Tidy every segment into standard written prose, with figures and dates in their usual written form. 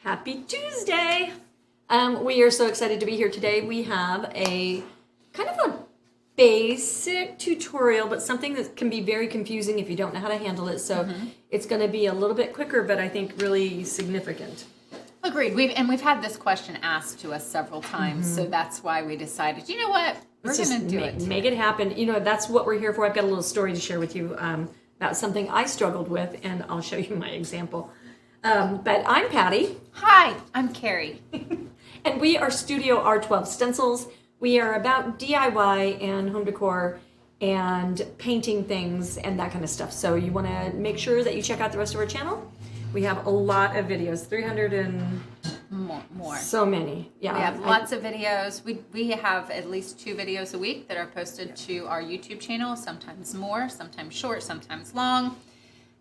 Happy Tuesday! We are so excited to be here today. We have a kind of a basic tutorial, but something that can be very confusing if you don't know how to handle it. So it's going to be a little bit quicker, but I think really significant. Agreed. We've had this question asked to us several times, so that's why we decided, you know what, we're going to do it. Make it happen. You know, that's what we're here for. I've got a little story to share with you about something I struggled with, and I'll show you my example. But I'm Patty. Hi, I'm Carrie. And we are StudioR12 Stencils. We are about DIY and home decor and painting things and that kind of stuff. So you want to make sure that you check out the rest of our channel. We have a lot of videos, 300 and more. So many. Yeah. We have lots of videos. We have at least 2 videos a week that are posted to our YouTube channel, sometimes more, sometimes short, sometimes long.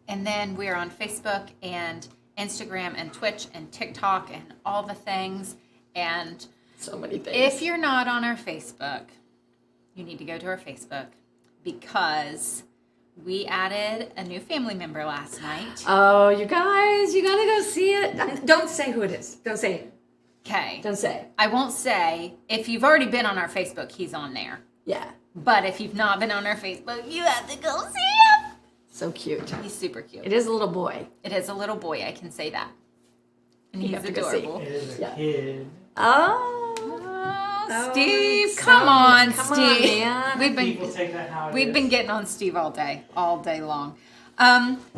And then we're on Facebook and Instagram and Twitch and TikTok and all the things. And so many things. If you're not on our Facebook, you need to go to our Facebook because we added a new family member last night. Oh, you guys, you gotta go see it. Don't say who it is. Don't say it. Okay. Don't say. I won't say. If you've already been on our Facebook, he's on there. Yeah. But if you've not been on our Facebook, you have to go see him. So cute. He's super cute. It is a little boy. It is a little boy, I can say that. And You he's have to go see. adorable. It is a kid. Oh, Steve, come on, Steve. Man. People take that how it We've is. been getting on Steve all day long.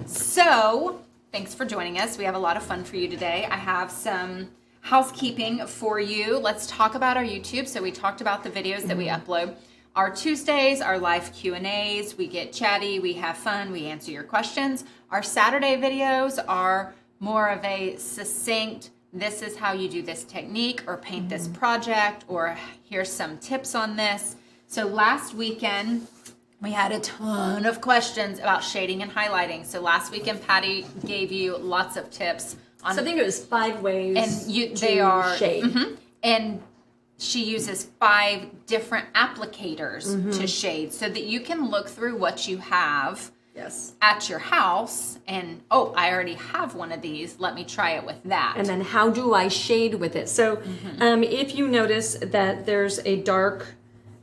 So thanks for joining us. We have a lot of fun for you today. I have some housekeeping for you. Let's talk about our YouTube. So we talked about the videos that we upload. Our Tuesdays are live Q&As. We get chatty, we have fun, we answer your questions. Our Saturday videos are more of a succinct, this is how you do this technique or paint this project, or here's some tips on this. So last weekend, we had a ton of questions about shading and highlighting. So last weekend, Patty gave you lots of tips on. So I think it was 5 ways They are shade. And she uses 5 different applicators to shade so that you can look through what you have at your house and, oh, I already have one of these. Let me try it with that. And then how do I shade with it? So if you notice that there's a dark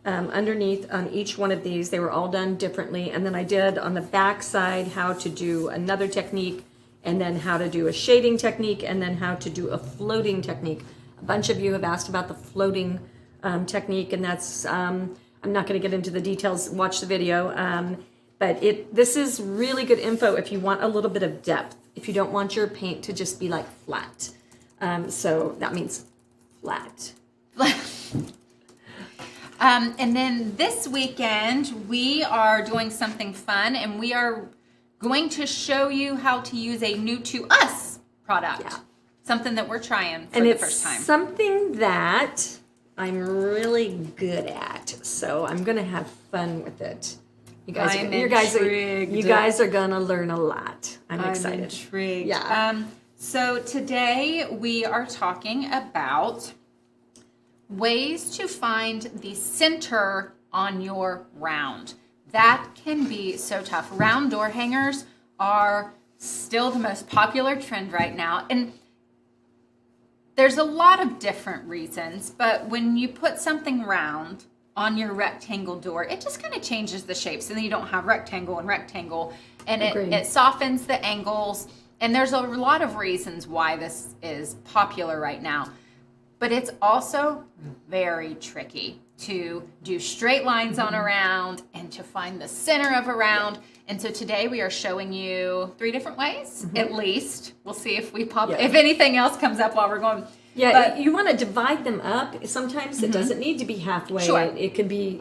underneath on each one of these, they were all done differently. And then I did on the back side how to do another technique, and then how to do a shading technique, and then how to do a floating technique. A bunch of you have asked about the floating technique, and that's, I'm not going to get into the details, watch the video, but this is really good info if you want a little bit of depth, if you don't want your paint to just be like flat. So that means flat. And then this weekend, we are doing something fun, and we are going to show you how to use a new to us product. Yeah. Something that we're trying for And the first time. it's something that I'm really good at, so I'm gonna have fun with it. You guys, you guys are gonna learn a lot. I'm excited. Intrigued. Yeah. So today we are talking about ways to find the center on your round. That can be so tough. Round door hangers are still the most popular trend right now, and there's a lot of different reasons, but when you put something round on your rectangle door, it just kind of changes the shape, so then you don't have rectangle and rectangle, and it softens the angles, and there's a lot of reasons why this is popular right now, but it's also very tricky to do straight lines on a round and to find the center of a round. And so today we are showing you 3 different ways, at least. We'll see if we if anything else comes up while we're going. Yeah, but you want to divide them up. Sometimes it doesn't need to be halfway. Sure. It could be,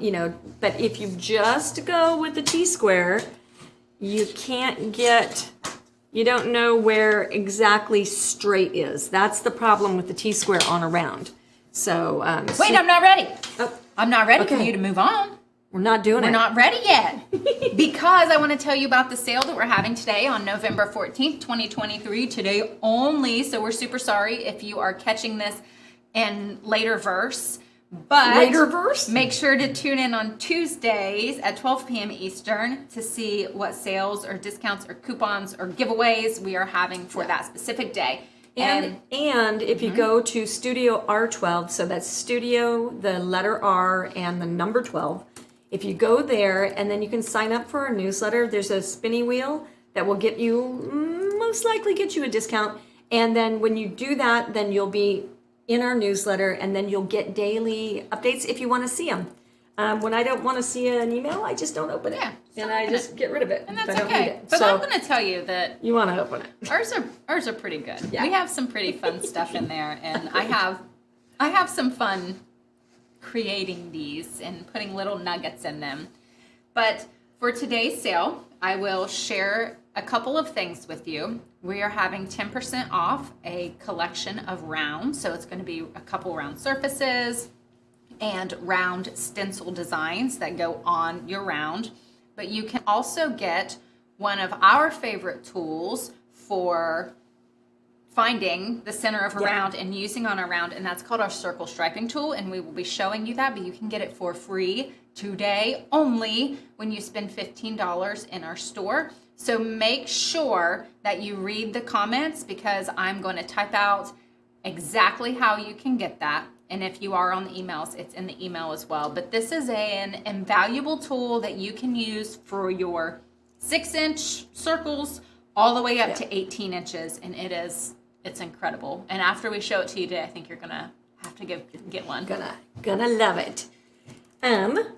but if you just go with the T-square, you can't you don't know where exactly straight is. That's the problem with the T-square on a round. So, wait, I'm not ready. Oh, I'm not ready for okay. you to move on. We're not doing it. We're not ready yet because I want to tell you about the sale that we're having today on November 14th, 2023, today only. So we're super sorry if you are catching this in later verse, but make sure to tune in on Tuesdays at 12 p.m. Eastern to see what sales or discounts or coupons or giveaways we are having for that specific day. And if you go to StudioR12, so that's Studio, the letter R, and the number 12. If you go there, and then you can sign up for our newsletter. There's a spinny wheel that will get you, most likely get you a discount. And then when you do that, then you'll be in our newsletter, and then you'll get daily updates if you want to see them. When I don't want to see an email, I just don't open it. Yeah, and I just get rid of it. And that's if I don't need okay. it. But So I'm going to tell you that you want to open it. ours are pretty good. Yeah. We have some pretty fun stuff in there, and I have some fun creating these and putting little nuggets in them. But for today's sale, I will share a couple of things with you. We are having 10% off a collection of rounds, so it's going to be a couple round surfaces and round stencil designs that go on your round. But you can also get one of our favorite tools for finding the center of a round and using on a round, and that's called our circle striping tool, and we will be showing you that, but you can get it for free today only when you spend $15 in our store. So make sure that you read the comments, because I'm going to type out exactly how you can get that. And if you are on the emails, it's in the email as well. But this is an invaluable tool that you can use for your 6-inch circles all the way up to 18 inches. And it's incredible. And after we show it to you today, I think you're going to have to get one. Gonna love it.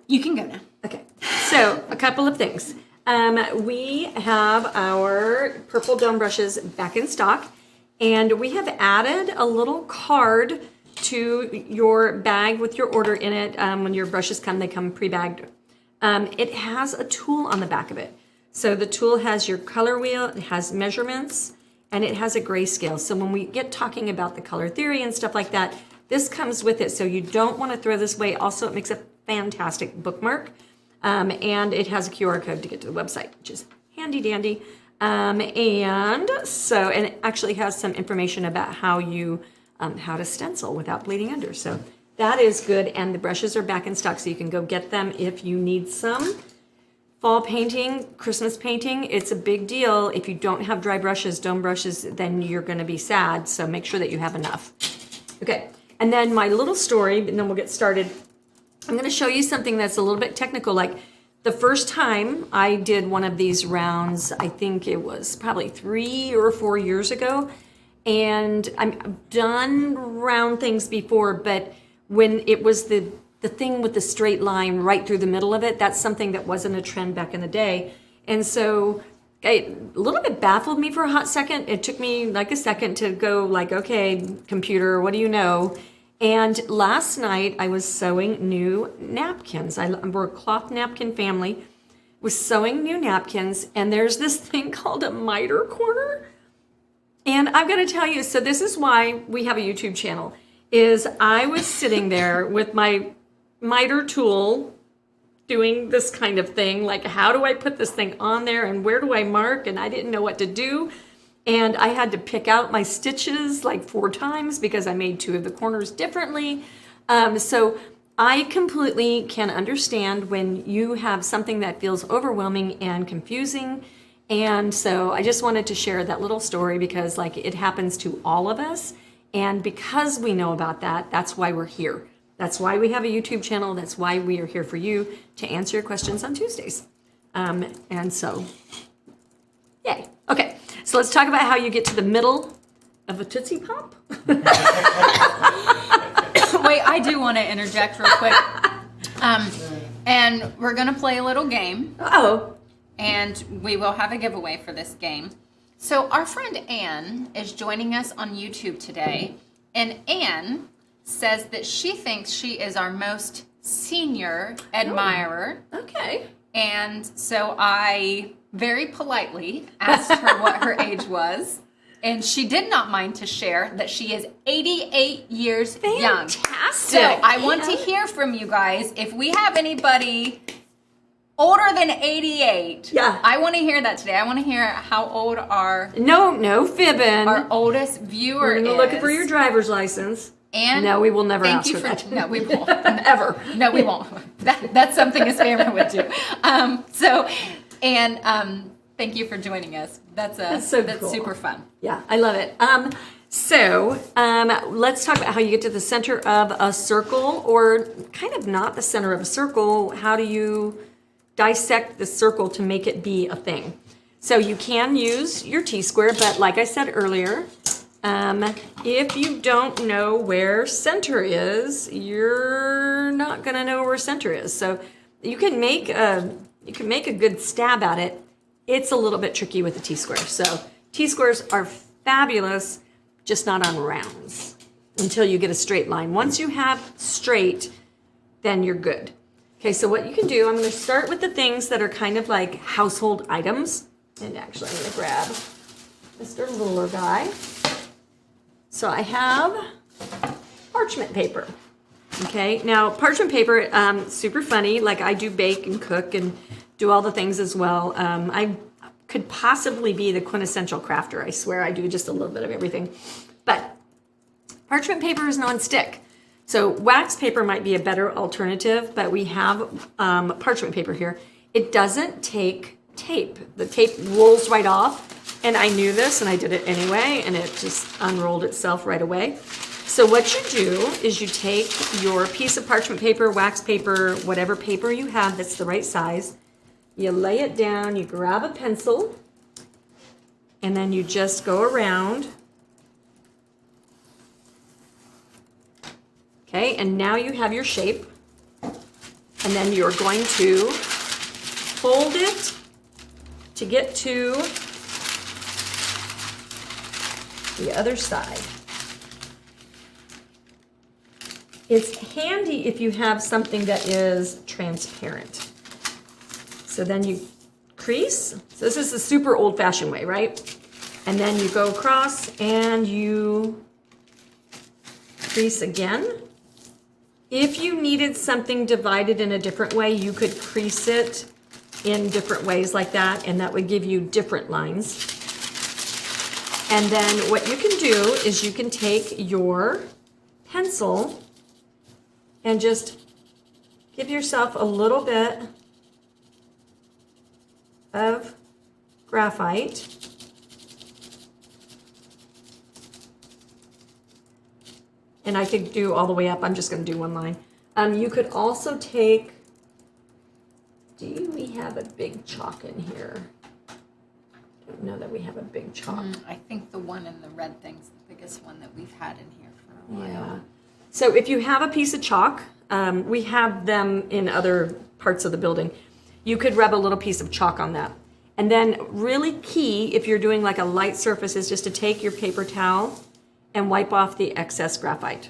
You can go now. Okay, so a couple of things. We have our purple dome brushes back in stock, and we have added a little card to your bag with your order in it. When your brushes come, they come pre-bagged. It has a tool on the back of it. So the tool has your color wheel, it has measurements, and it has a grayscale. So when we get talking about the color theory and stuff like that, this comes with it. So you don't want to throw this away. Also, it makes a fantastic bookmark. And it has a QR code to get to the website, which is handy dandy. And it actually has some information about how to stencil without bleeding under. So that is good. And the brushes are back in stock, so you can go get them if you need some. Fall painting, Christmas painting, it's a big deal. If you don't have dry brushes, dome brushes, then you're going to be sad. So make sure that you have enough. Okay. And then my little story, and then we'll get started. I'm going to show you something that's a little bit technical. Like the first time I did one of these rounds, I think it was probably 3 or 4 years ago. And I've done round things before, but when it was the thing with the straight line right through the middle of it, that's something that wasn't a trend back in the day. And so it a little bit baffled me for a hot second. It took me like a second to go like, okay, computer, what do you know? And last night I was sewing new napkins. We're a cloth napkin family. Was sewing new napkins, and there's this thing called a miter corner. And I've got to tell you, so this is why we have a YouTube channel, is I was sitting there with my miter tool doing this kind of thing, like how do I put this thing on there and where do I mark? And I didn't know what to do. And I had to pick out my stitches like 4 times because I made 2 of the corners differently. So I completely can understand when you have something that feels overwhelming and confusing. And so I just wanted to share that little story because like it happens to all of us. And because we know about that, that's why we're here. That's why we have a YouTube channel. That's why we are here for you to answer your questions on Tuesdays. And so, yay. Okay, so let's talk about how you get to the middle of a Tootsie Pop. Wait, I do want to interject real quick. And we're going to play a little game. Oh. And we will have a giveaway for this game. So our friend Anne is joining us on YouTube today. And Anne says that she thinks she is our most senior admirer. Okay. And so I very politely asked her what her age was. And she did not mind to share that she is 88 years young. Fantastic. So I want to hear from you guys. If we have anybody older than 88, yeah, I want to hear that today. I want to hear how old our no fibbing. Our oldest viewer is. We're looking for your driver's license. And no, we will never thank ask you for that. No, we won't. Ever. No, we won't. That's something a spammer would do. Thank you for joining us. That's so that's cool. super fun. Yeah, I love it. So let's talk about how you get to the center of a circle, or kind of not the center of a circle. How do you dissect the circle to make it be a thing? So you can use your T-square, but like I said earlier, if you don't know where center is, you're not gonna know where center is. So you can make a good stab at it. It's a little bit tricky with the T-square. So T-squares are fabulous, just not on rounds until you get a straight line. Once you have straight, then you're good. Okay, so what you can do, I'm gonna start with the things that are kind of like household items. And actually I'm gonna grab Mr. Ruler guy. So I have parchment paper. Okay, now parchment paper, super funny. Like I do bake and cook and do all the things as well. I could possibly be the quintessential crafter. I swear I do just a little bit of everything. But parchment paper is non-stick. So wax paper might be a better alternative, but we have parchment paper here. It doesn't take tape. The tape rolls right off. And I knew this and I did it anyway, and it just unrolled itself right away. So what you do is you take your piece of parchment paper, wax paper, whatever paper you have that's the right size, you lay it down, you grab a pencil, and then you just go around. Okay, and now you have your shape, and then you're going to fold it to get to the other side. It's handy if you have something that is transparent. So then you crease. So this is the super old-fashioned way, right? And then you go across and you crease again. If you needed something divided in a different way, you could crease it in different ways like that, and that would give you different lines. And then what you can do is you can take your pencil and just give yourself a little bit of graphite. And I could do all the way up. I'm just going to do one line. You could also take, do we have a big chalk in here? I don't know that we have a big chalk. I think the one in the red thing's the biggest one that we've had in here for a while. Yeah. So if you have a piece of chalk, we have them in other parts of the building. You could rub a little piece of chalk on that. And then really key, if you're doing like a light surface, is just to take your paper towel and wipe off the excess graphite.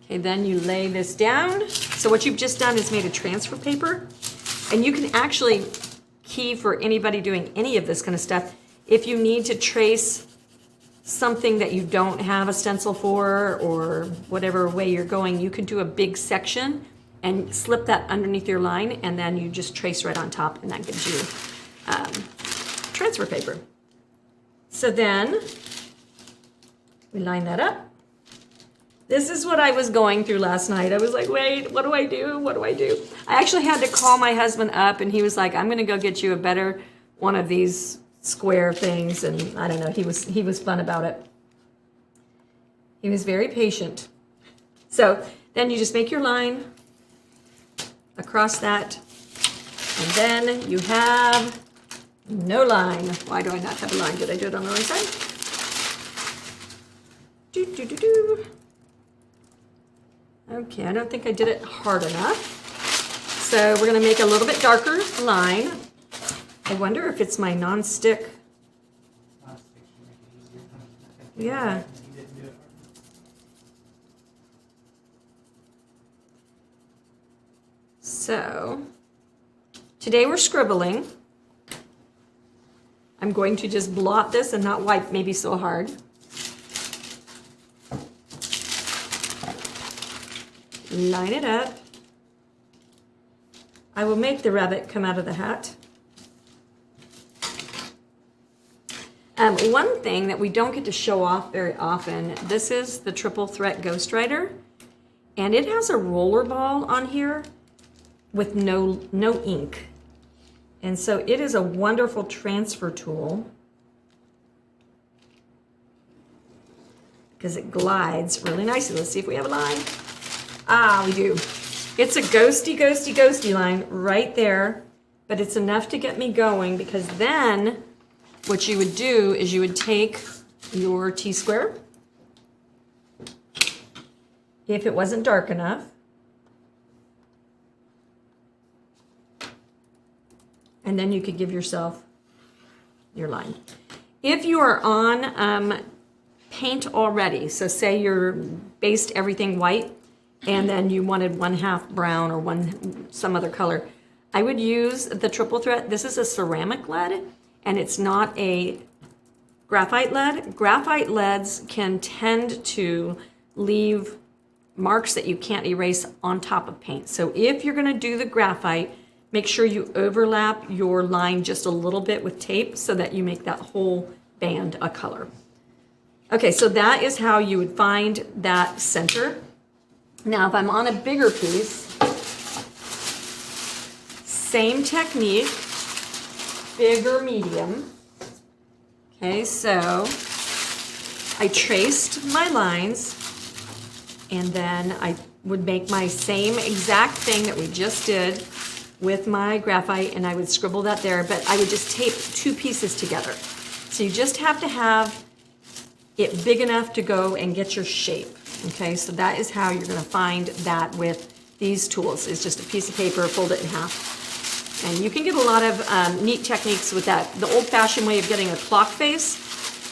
Okay, then you lay this down. So what you've just done is made a transfer paper. And you can actually key for anybody doing any of this kind of stuff. If you need to trace something that you don't have a stencil for, or whatever way you're going, you could do a big section and slip that underneath your line, and then you just trace right on top, and that gives you transfer paper. So then we line that up. This is what I was going through last night. I was like, wait, what do I do? What do I do? I actually had to call my husband up, and he was like, I'm gonna go get you a better one of these square things. And I don't know, he was fun about it. He was very patient. So then you just make your line across that, and then you have no line. Why do I not have a line? Did I do it on the wrong side? Okay, I don't think I did it hard enough. So we're gonna make a little bit darker line. I wonder if it's my non-stick. Yeah. So today we're scribbling. I'm going to just blot this and not wipe maybe so hard. Line it up. I will make the rabbit come out of the hat. One thing that we don't get to show off very often, this is the Triple Threat Ghost Rider, and it has a roller ball on here with no ink. And so it is a wonderful transfer tool. because it glides really nicely. Let's see if we have a line. Ah, we do. It's a ghosty line right there, but it's enough to get me going, because then what you would do is you would take your T-square, if it wasn't dark enough, and then you could give yourself your line. If you are on paint already, so say you're based everything white and then you wanted 1/2 brown or some other color, I would use the triple threat. This is a ceramic lead and it's not a graphite lead. Graphite leads can tend to leave marks that you can't erase on top of paint. So if you're going to do the graphite, make sure you overlap your line just a little bit with tape so that you make that whole band a color. Okay, so that is how you would find that center. Now, if I'm on a bigger piece, same technique, bigger, medium. Okay, so I traced my lines, and then I would make my same exact thing that we just did with my graphite, and I would scribble that there, but I would just tape 2 pieces together. So you just have to have it big enough to go and get your shape. Okay, so that is how you're going to find that with these tools. It's just a piece of paper, fold it in half. And you can get a lot of neat techniques with that. The old-fashioned way of getting a clock face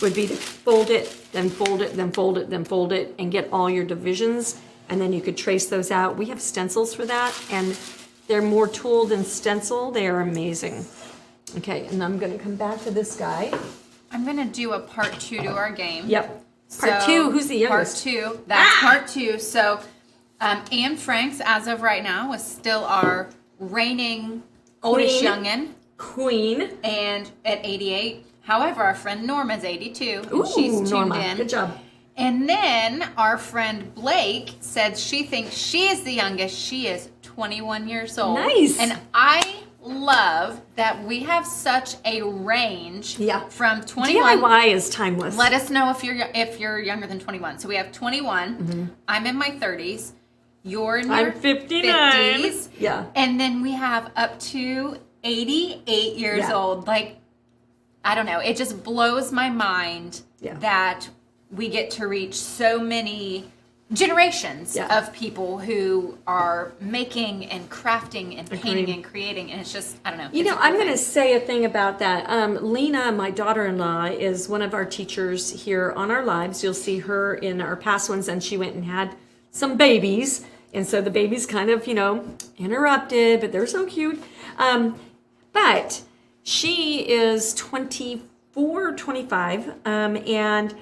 would be to fold it, then fold it, then fold it, then fold it, and get all your divisions, and then you could trace those out. We have stencils for that, and they're more tool than stencil. They are amazing. Okay, and I'm going to come back to this guy. I'm going to do a part 2 to our game. Yep. Part 2, who's the youngest? Part 2, that's part 2. So Anne Franks, as of right now, is still our reigning oldest youngin'. Queen. And at 88. However, our friend Norma's 82. Ooh, she's tuned Norma. in. Good job. And then our friend Blake said she thinks she is the youngest. She is 21 years old. Nice. And I love that we have such a range from 21. DIY is timeless. Let us know if you're younger than 21. So we have 21. Mm-hmm. I'm in my 30s. You're in your 59. 50s. Yeah. And then we have up to 88 years old. Like, I don't know. It just blows my mind that we get to reach so many generations of people who are making and crafting and painting and creating, and it's just, I don't know. You know, I'm going to say a thing about that. Lena, my daughter-in-law, is one of our teachers here on our lives. You'll see her in our past ones, and she went and had some babies, and so the babies kind of, interrupted, but they're so cute. But she is 24, 25, and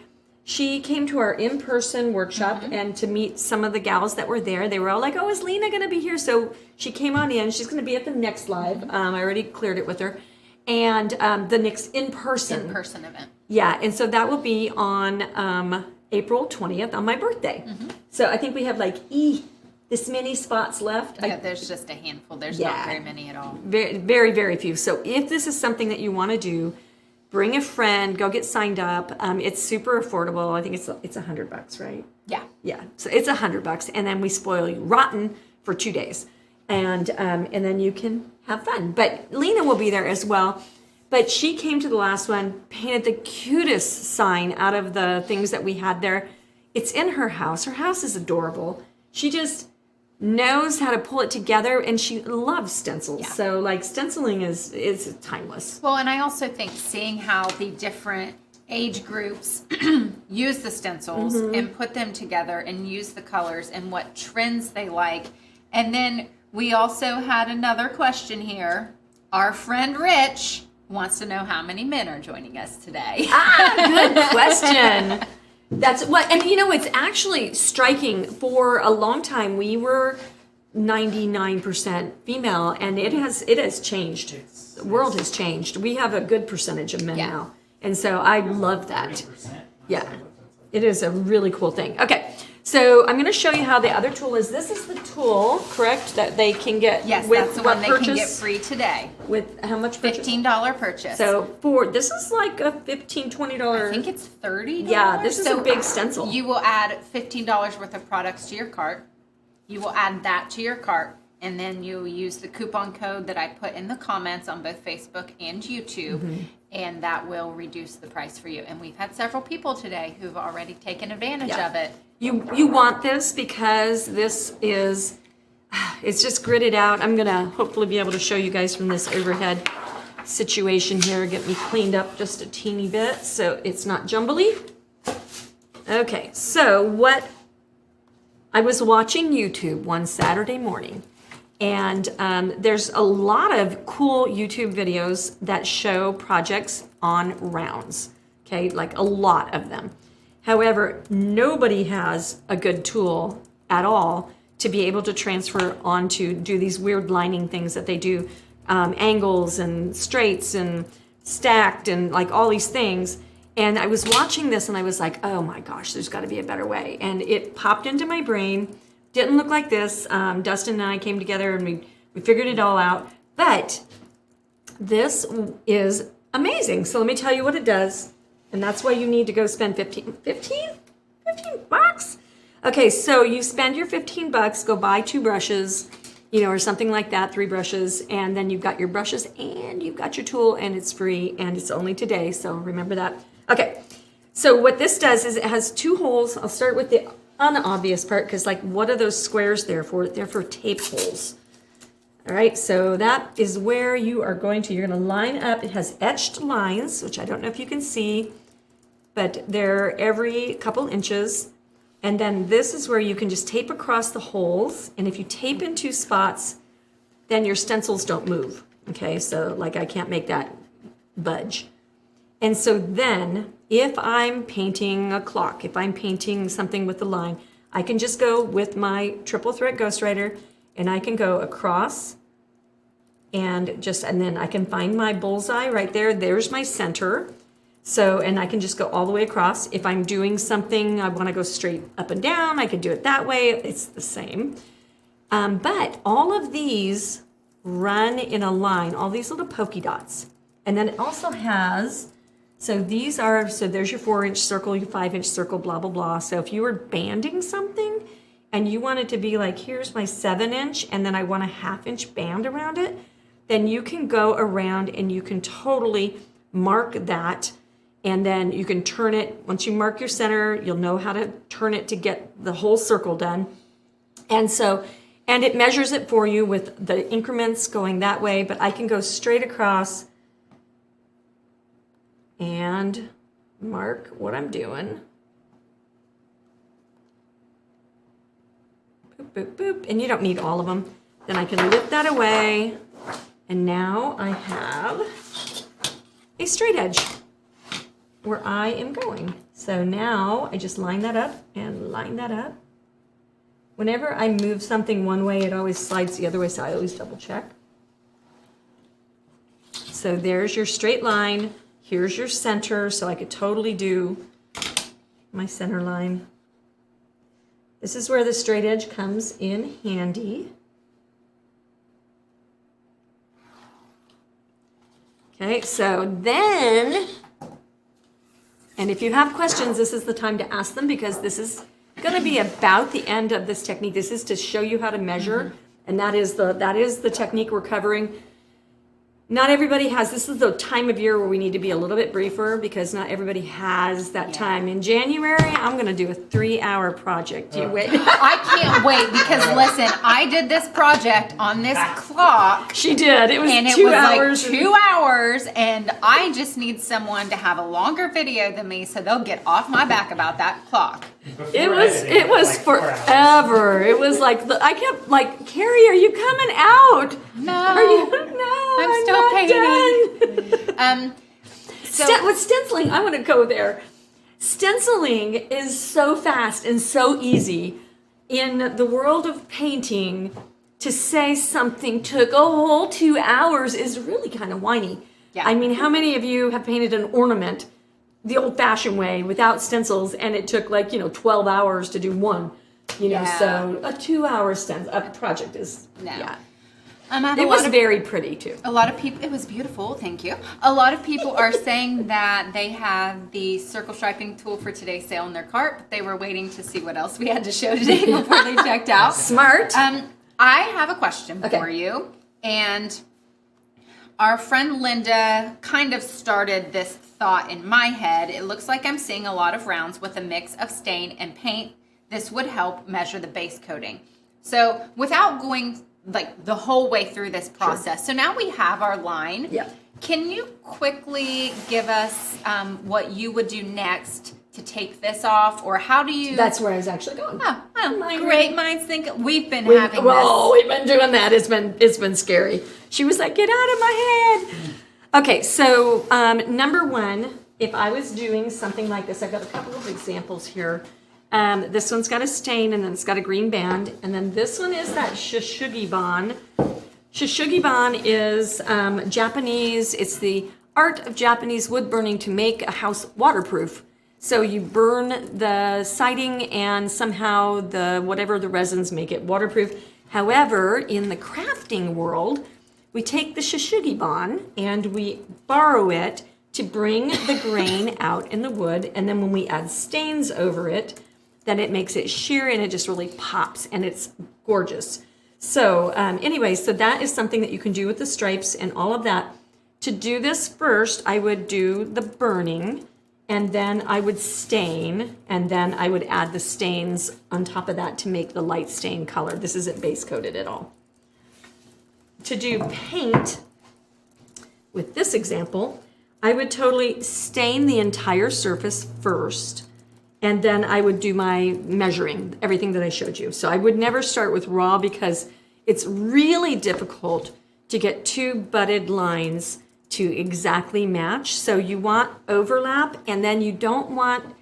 she came to our in-person workshop and to meet some of the gals that were there. They were all like, oh, is Lena going to be here? So she came on in. She's going to be at the next live. I already cleared it with her. And the next in-person event. Yeah, and so that will be on April 20th on my birthday. So I think we have like this many spots left. Yeah, there's just a handful. There's not very many at all. Very, very, very few. So if this is something that you want to do, bring a friend, go get signed up. It's super affordable. I think it's $100, right? Yeah. Yeah. So it's $100, and then we spoil you rotten for 2 days, and then you can have fun. But Lena will be there as well. But she came to the last one, painted the cutest sign out of the things that we had there. It's in her house. Her house is adorable. She just knows how to pull it together, and she loves stencils. Yeah. So like stenciling is timeless. Well, and I also think seeing how the different age groups use the stencils and put them together and use the colors and what trends they like. And then we also had another question here. Our friend Rich wants to know how many men are joining us today. Good question. That's what, and it's actually striking. For a long time, we were 99% female, and it has changed. The world has changed. We have a good percentage of men now, and so I love that. Yeah, it is a really cool thing. Okay, So I'm going to show you how the other tool is. This is the tool, correct, that they can get Yes, with that's the what one they purchase? can get free today. With how much purchase? $15 purchase. So this is like a $15, $20. I think it's $30. Yeah, this is a big stencil. You will add $15 worth of products to your cart. You will add that to your cart, and then you use the coupon code that I put in the comments on both Facebook and YouTube, and that will reduce the price for you. And we've had several people today who've already taken advantage of it. You want this because this is, it's just gridded out. I'm going to hopefully be able to show you guys from this overhead situation here, get me cleaned up just a teeny bit so it's not jumbly. Okay, so I was watching YouTube one Saturday morning, and there's a lot of cool YouTube videos that show projects on rounds, okay, like a lot of them. However, nobody has a good tool at all to be able to transfer onto do these weird lining things that they do, angles and straights and stacked and like all these things. And I was watching this and I was like, oh my gosh, there's got to be a better way. And it popped into my brain. Didn't look like this. Dustin and I came together and we figured it all out. But this is amazing. So let me tell you what it does. And that's why you need to go spend 15 bucks. Okay, so you spend your 15 bucks, go buy 2 brushes, or something like that, 3 brushes, and then you've got your brushes and you've got your tool, and it's free, and it's only today, so remember that. Okay, so what this does is it has 2 holes. I'll start with the unobvious part, because what are those squares there for? They're for tape holes. All right, so that is where you're going to line up. It has etched lines, which I don't know if you can see, but they're every couple inches. And then this is where you can just tape across the holes. And if you tape in 2 spots, then your stencils don't move. Okay, so I can't make that budge. And so then if I'm painting a clock, if I'm painting something with the line, I can just go with my triple thread ghostwriter and I can go across and then I can find my bullseye right there. There's my center. So, and I can just go all the way across. If I'm doing something, I want to go straight up and down, I can do it that way. It's the same. But all of these run in a line, all these little pokey dots. And then it also has, so there's your 4-inch circle, your 5-inch circle, blah, blah, blah. So if you were banding something and you want it to be like, here's my 7-inch, and then I want a 1/2-inch band around it, then you can go around and you can totally mark that. And then you can turn it, once you mark your center, you'll know how to turn it to get the whole circle done. And it measures it for you with the increments going that way, but I can go straight across and mark what I'm doing. Boop, boop, boop. And you don't need all of them. Then I can lift that away. And now I have a straight edge where I am going. So now I just line that up and line that up. Whenever I move something one way, it always slides the other way, so I always double check. So there's your straight line. Here's your center, so I could totally do my center line. This is where the straight edge comes in handy. Okay, so then, and if you have questions, this is the time to ask them, because this is going to be about the end of this technique. This is to show you how to measure, and that is the technique we're covering. Not everybody has, this is the time of year where we need to be a little bit briefer, because not everybody has that time. In January, I'm going to do a 3-hour project. You wait. I can't wait, because listen, I did this project on this clock. She did. It was and it 2 was hours. like 2 hours, and I just need someone to have a longer video than me so they'll get off my back about that clock. It was forever. It was like, I kept like, Carrie, are you coming out? No. Are you? No, I'm still not painting. done. With stenciling, I want to go there. Stenciling is so fast and so easy. In the world of painting, to say something took a whole 2 hours is really kind of whiny. Yeah. I mean, how many of you have painted an ornament the old-fashioned way without stencils, and it took like 12 hours to do one. Yeah. So a 2-hour project is It was very pretty too. A lot of people, it was beautiful, thank you. A lot of people are saying that they have the circle striping tool for today's sale in their cart, but they were waiting to see what else we had to show today before they checked out. Smart. I have a question for you, and our friend Linda kind of started this thought in my head. It looks like I'm seeing a lot of rounds with a mix of stain and paint. This would help measure the base coating. So without going like the whole way through this process. So now we have our line. Yeah. Can you quickly give us what you would do next to take this off, or how do you? That's where I was actually going. Great minds think. We've been We've having been doing that. It's been scary. She was like, "Get out of my head." Okay, so number one, if I was doing something like this, I've got a couple of examples here. This one's got a stain, and then it's got a green band, and then this one is that Shishugiban. Shishugiban is Japanese. It's the art of Japanese wood burning to make a house waterproof. So you burn the siding, and somehow whatever the resins make it waterproof. However, in the crafting world, we take the Shishugiban and we borrow it to bring the grain out in the wood, and then when we add stains over it, then it makes it sheer and it just really pops, and it's gorgeous. So anyway, so that is something that you can do with the stripes and all of that. To do this first, I would do the burning, and then I would stain, and then I would add the stains on top of that to make the light stain color. This isn't base coated at all. To do paint, with this example, I would totally stain the entire surface first, and then I would do my measuring, everything that I showed you. So I would never start with raw because it's really difficult to get two butted lines to exactly match. So you want overlap, and then you don't want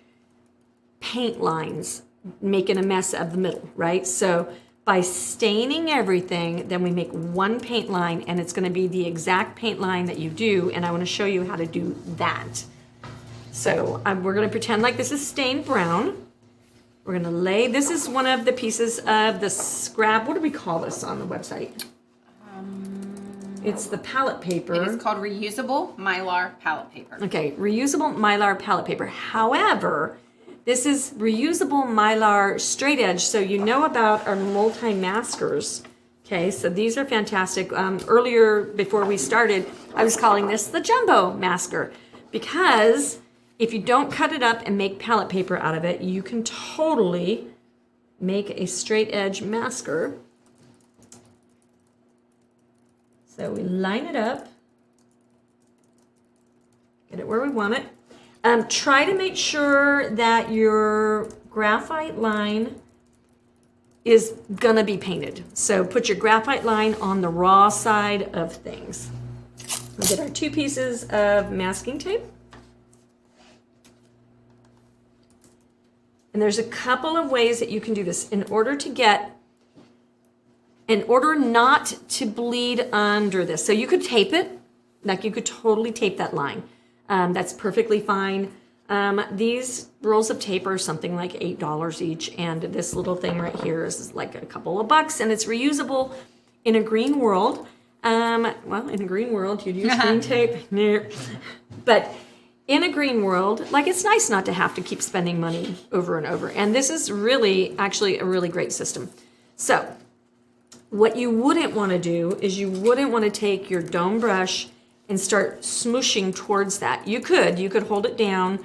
paint lines making a mess of the middle, right? So by staining everything, then we make one paint line, and it's going to be the exact paint line that you do, and I want to show you how to do that. So we're going to pretend like this is stained brown. We're going to lay, this is one of the pieces of the scrap, what do we call this on the website? It's the palette paper. It is called reusable Mylar palette paper. Okay, reusable Mylar palette paper. However, this is reusable Mylar straight edge, so you know about our multi-maskers. Okay, so these are fantastic. Earlier, before we started, I was calling this the jumbo masker, because if you don't cut it up and make palette paper out of it, you can totally make a straight edge masker. So we line it up, get it where we want it. Try to make sure that your graphite line is gonna be painted. So put your graphite line on the raw side of things. We'll get our 2 pieces of masking tape. And there's a couple of ways that you can do this in order not to bleed under this. So you could tape it, like you could totally tape that line. That's perfectly fine. These rolls of tape are something like $8 each, and this little thing right here is like a couple of bucks, and it's reusable in a green world. Well, in a green world, you'd use green tape. But in a green world, like, it's nice not to have to keep spending money over and over. And this is really, actually a really great system. So what you wouldn't want to do is you wouldn't want to take your dome brush and start smooshing towards that. You could hold it down,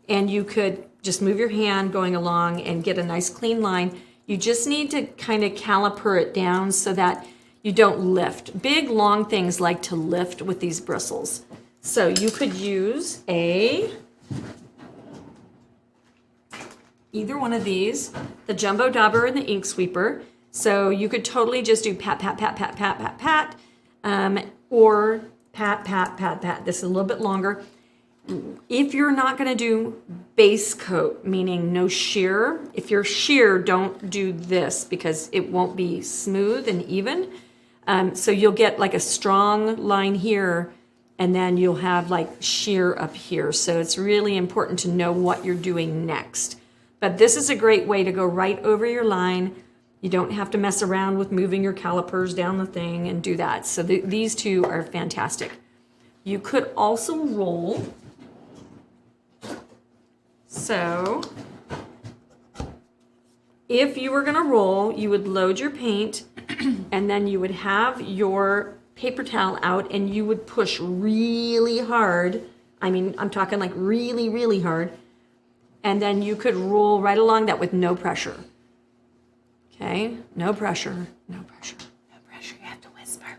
and you could just move your hand going along and get a nice clean line. You just need to kind of caliper it down so that you don't lift. Big, long things like to lift with these bristles. So you could use either one of these, the Jumbo Dauber and the Ink Sweeper. So you could totally just do pat, pat, pat, pat, pat, pat, pat, or pat, pat, pat, pat. This is a little bit longer. If you're not going to do base coat, meaning no sheer, if you're sheer, don't do this because it won't be smooth and even. So you'll get like a strong line here, and then you'll have like sheer up here. So it's really important to know what you're doing next. But this is a great way to go right over your line. You don't have to mess around with moving your calipers down the thing and do that. So these two are fantastic. You could also roll. So if you were gonna roll, you would load your paint and then you would have your paper towel out and you would push really hard. I mean, I'm talking like really, really hard. And then you could roll right along that with no pressure. Okay, no pressure, no pressure. No pressure, you have to whisper.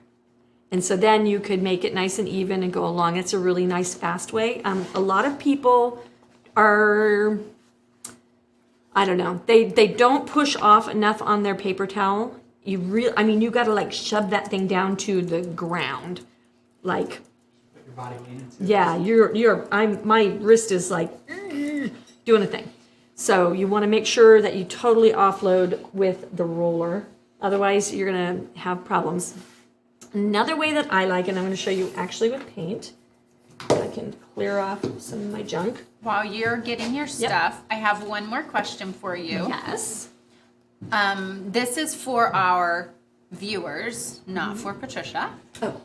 And so then you could make it nice and even and go along. It's a really nice, fast way. A lot of people are, I don't know, they don't push off enough on their paper towel. I mean, you got to like shove that thing down to the ground. Like, Put your body weight into it. yeah, my wrist is like doing a thing. So you want to make sure that you totally offload with the roller. Otherwise, you're going to have problems. Another way that I like, and I'm going to show you actually with paint. I can clear off some of my junk. While you're getting your stuff, I have one more question for you. Yes. This is for our viewers, not for Patricia. Oh.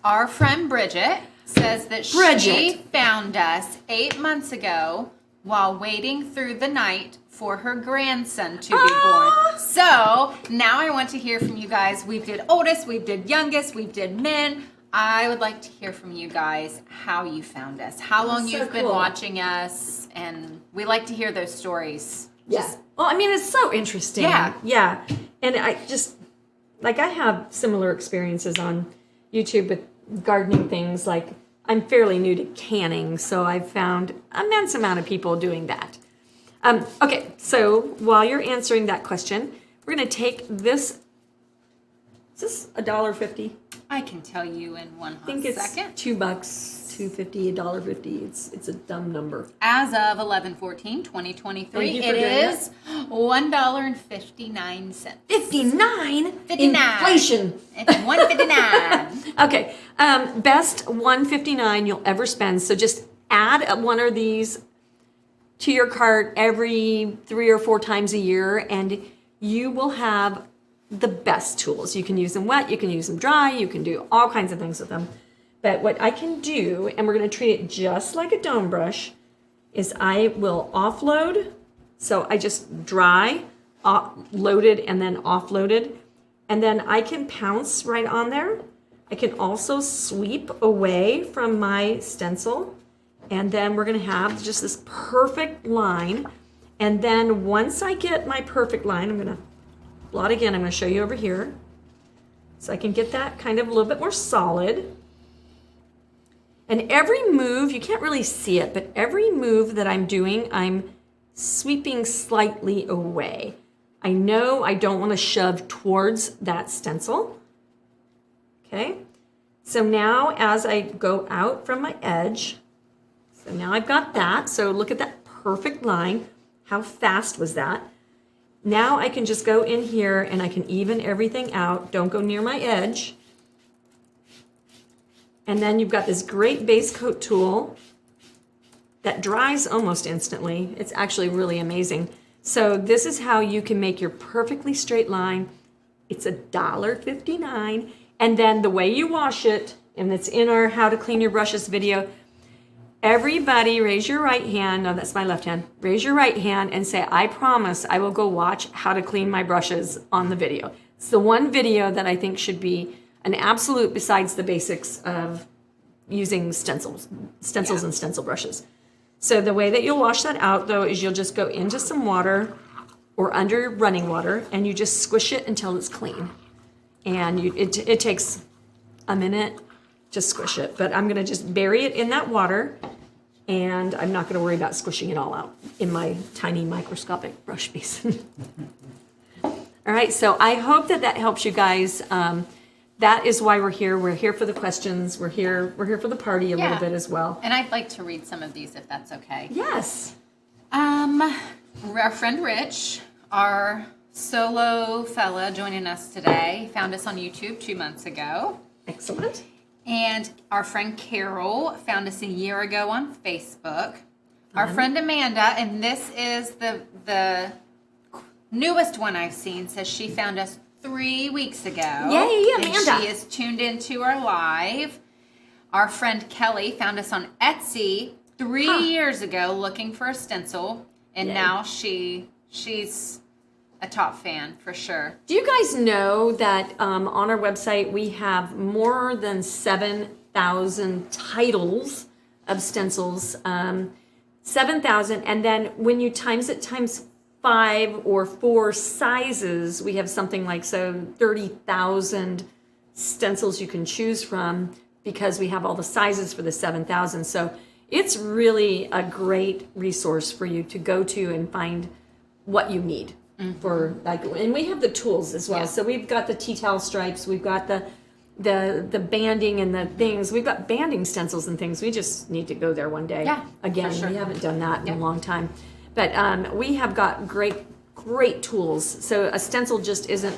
Our friend Bridget says that she Bridget. found us 8 months ago while waiting through the night for her grandson to be born. So now I want to hear from you guys. We did oldest, we did youngest, we did men. I would like to hear from you guys how you found us, how long so you've been cool. watching us, and we like to hear those stories. Yeah. Well, I mean, it's so interesting. Yeah. Yeah. And I just, like, I have similar experiences on YouTube with gardening things. Like, I'm fairly new to canning, so I've found an immense amount of people doing that. Okay, so while you're answering that question, we're going to take this. Is this $1.50? I can tell you in one I think it's second. $2, $2.50, $1.50. It's a dumb number. As of 11/14/2023, Thank you for it doing is $1.59. 59? 59. Inflation. It's $1.59. Okay, best $1.59 you'll ever spend. So just add one of these to your cart every 3 or 4 times a year, and you will have the best tools. You can use them wet, you can use them dry, you can do all kinds of things with them. But what I can do, and we're going to treat it just like a dome brush, is I will offload. So I just dry, loaded, and then offloaded. And then I can pounce right on there. I can also sweep away from my stencil. And then we're going to have just this perfect line. And then once I get my perfect line, I'm going to blot again. I'm going to show you over here. So I can get that kind of a little bit more solid. And every move, you can't really see it, but every move that I'm doing, I'm sweeping slightly away. I know I don't want to shove towards that stencil. Okay. So now as I go out from my edge, so now I've got that. So look at that perfect line. How fast was that? Now I can just go in here and I can even everything out. Don't go near my edge. And then you've got this great base coat tool that dries almost instantly. It's actually really amazing. So this is how you can make your perfectly straight line. It's $1.59. And then the way you wash it, and it's in our How to Clean Your Brushes video, everybody raise your right hand. No, that's my left hand. Raise your right hand and say, I promise I will go watch how to clean my brushes on the video. It's the one video that I think should be an absolute besides the basics of using stencils and stencil brushes. So the way that you'll wash that out though is you'll just go into some water or under running water and you just squish it until it's clean. And it takes a minute to squish it, but I'm gonna just bury it in that water and I'm not gonna worry about squishing it all out in my tiny microscopic brush piece. All right, so I hope that helps you guys. That is why we're here. We're here for the questions. We're here for the party a little bit as well. And I'd like to read some of these if that's okay. Yes. Our friend Rich, our solo fella joining us today, found us on YouTube 2 months ago. Excellent. And our friend Carol found us a year ago on Facebook. Our friend Amanda, and this is the newest one I've seen, says she found us 3 weeks ago. Yay, Amanda. And she is tuned into our live. Our friend Kelly found us on Etsy 3 years ago looking for a stencil. And Yay. now she's a top fan for sure. Do you guys know that on our website we have more than 7,000 titles of stencils? 7,000, and then when you times it times 5 or 4 sizes, we have something like 30,000 stencils you can choose from because we have all the sizes for the 7,000. So it's really a great resource for you to go to and find what you need for and we have the tools as well. Yeah. So we've got the tea towel stripes, we've got the banding and the things. We've got banding stencils and things. We just need to go there one day. Yeah, Again, for sure. we haven't done that in a long time. But we have got great tools. So a stencil just isn't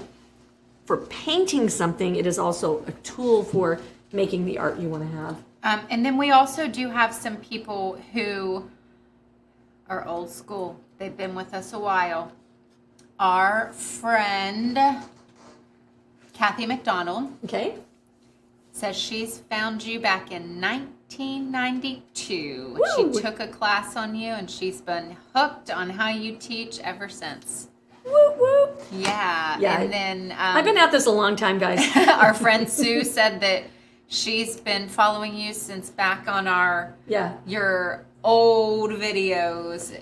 for painting something. It is also a tool for making the art you want to have. And then we also do have some people who are old school. They've been with us a while. Our friend Kathy McDonald Okay? says she's found you back in 1992. Woo! She took a class on you, and she's been hooked on how you teach ever since. Whoop, whoop. Yeah. Yeah. And then I've been at this a long time, guys. our friend Sue said that she's been following you since back on your old videos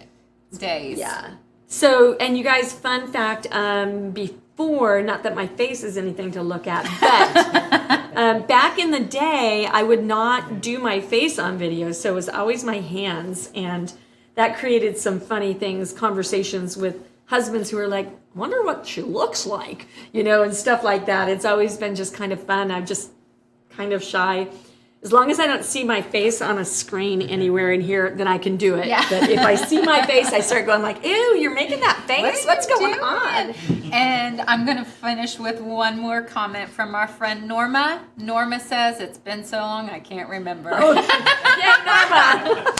days. Yeah. So, and you guys, fun fact, before, not that my face is anything to look at, but back in the day, I would not do my face on video, so it was always my hands, and that created some funny things, conversations with husbands who were like, wonder what she looks like, and stuff like that. It's always been just kind of fun. I'm just kind of shy. As long as I don't see my face on a screen anywhere in here, then I can do it. Yeah. But if I see my face, I start going like, ew, you're making that face? What's going on? And I'm going to finish with one more comment from our friend Norma. Norma says, it's been so long, I can't remember. Yay, Norma!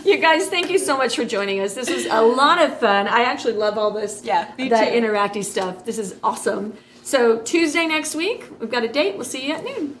You guys, thank you so much for joining us. This was a lot of fun. I actually love all this, Yeah, me the too. interactive stuff. This is awesome. So Tuesday next week, we've got a date. We'll see you at noon.